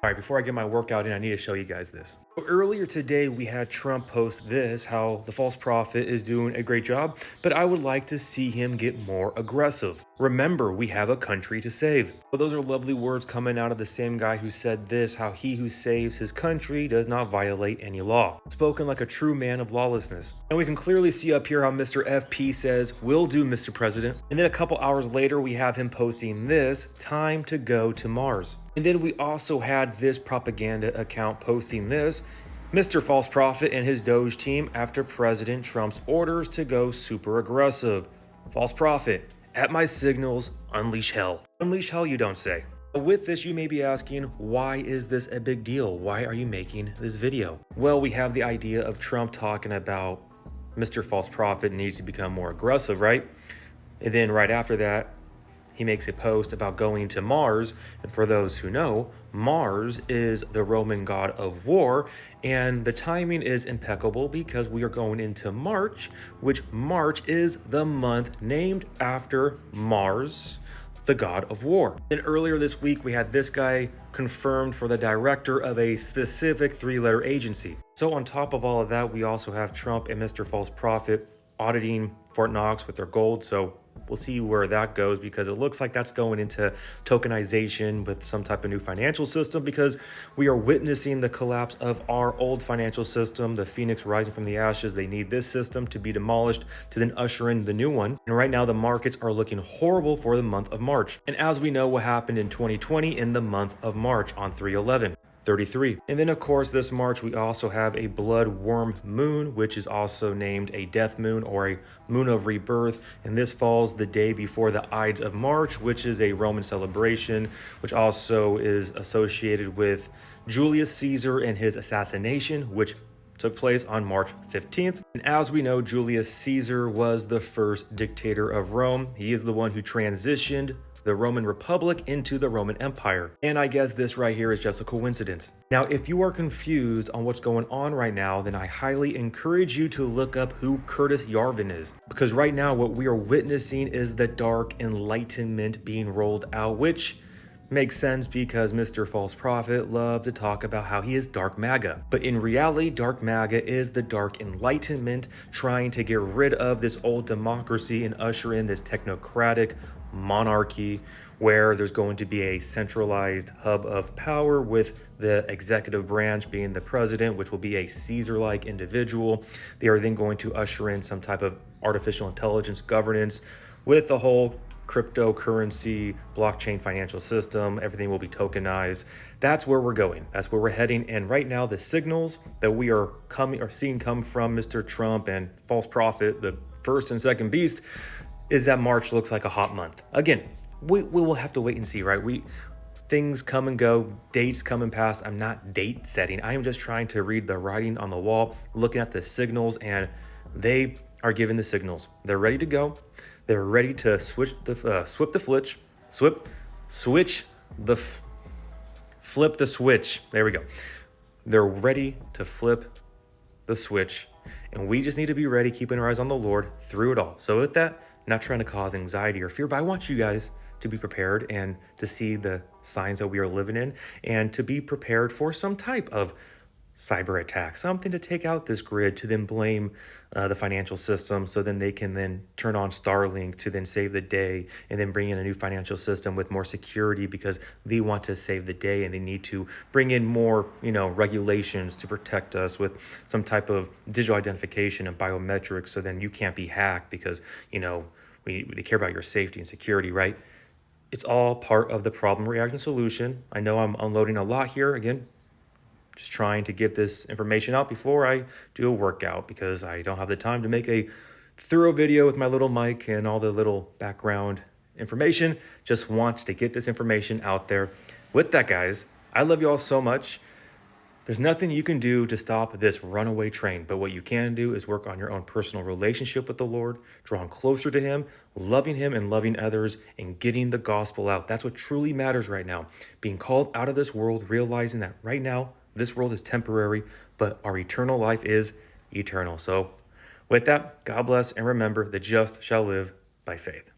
All right, before I get my workout in, I need to show you guys this. So earlier today, we had Trump post this, how the false prophet is doing a great job, but I would like to see him get more aggressive. Remember, we have a country to save. Well, those are lovely words coming out of the same guy who said this, how he who saves his country does not violate any law. Spoken like a true man of lawlessness. And we can clearly see up here how Mr. FP says, "Will do, Mr. President." And then a couple hours later, we have him posting this, "Time to go to Mars." And then we also had this propaganda account posting this, "Mr. False Prophet and his Doge team after President Trump's orders to go super aggressive. False Prophet, at my signals, unleash hell." Unleash hell, you don't say. With this, you may be asking, why is this a big deal? Why are you making this video? Well, we have the idea of Trump talking about Mr. False Prophet needs to become more aggressive, right? And then right after that, he makes a post about going to Mars. And for those who know, Mars is the Roman god of war. And the timing is impeccable because we are going into March, which March is the month named after Mars, the god of war. Then earlier this week, we had this guy confirmed for the director of a specific three-letter agency. So on top of all of that, we also have Trump and Mr. False Prophet auditing Fort Knox with their gold. So we'll see where that goes, because it looks like that's going into tokenization with some type of new financial system, because we are witnessing the collapse of our old financial system, the phoenix rising from the ashes. They need this system to be demolished to then usher in the new one. And right now the markets are looking horrible for the month of March. And as we know what happened in 2020 in the month of March on 3/11/33. And then of course this March we also have a blood worm moon, which is also named a death moon or a moon of rebirth. And this falls the day before the Ides of March, which is a Roman celebration, which also is associated with Julius Caesar and his assassination, which took place on March 15th. And as we know, Julius Caesar was the first dictator of Rome. He is the one who transitioned the Roman Republic into the Roman Empire. And I guess this right here is just a coincidence. Now, if you are confused on what's going on right now, then I highly encourage you to look up who Curtis Yarvin is. Because right now what we are witnessing is the Dark Enlightenment being rolled out, which makes sense because Mr. False Prophet loved to talk about how he is Dark MAGA. But in reality, Dark MAGA is the Dark Enlightenment trying to get rid of this old democracy and usher in this technocratic monarchy where there's going to be a centralized hub of power with the executive branch being the president, which will be a Caesar-like individual. They are then going to usher in some type of artificial intelligence governance with the whole cryptocurrency, blockchain financial system. Everything will be tokenized. That's where we're going. That's where we're heading. And right now, the signals that we are seeing come from Mr. Trump and False Prophet, the first and second beast, is that March looks like a hot month. Again, we will have to wait and see, right? Things come and go, dates come and pass. I'm not date setting. I am just trying to read the writing on the wall, looking at the signals, and they are giving the signals. They're ready to go. They're ready to flip the switch. There we go. They're ready to flip the switch, and we just need to be ready, keeping our eyes on the Lord through it all. So with that, not trying to cause anxiety or fear, but I want you guys to be prepared and to see the signs that we are living in, and to be prepared for some type of cyber attack, something to take out this grid, to then blame the financial system, so then they can then turn on Starlink to then save the day, and then bring in a new financial system with more security because they want to save the day, and they need to bring in more, regulations to protect us with some type of digital identification and biometrics, so then you can't be hacked because, they care about your safety and security, right? It's all part of the problem, reaction, solution. I know I'm unloading a lot here. Again, just trying to get this information out before I do a workout, because I don't have the time to make a thorough video with my little mic and all the little background information. Just want to get this information out there. With that, guys, I love you all so much. There's nothing you can do to stop this runaway train, but what you can do is work on your own personal relationship with the Lord, drawing closer to Him, loving Him and loving others, and getting the gospel out. That's what truly matters right now. Being called out of this world, realizing that right now, this world is temporary, but our eternal life is eternal. So with that, God bless, and remember, the just shall live by faith.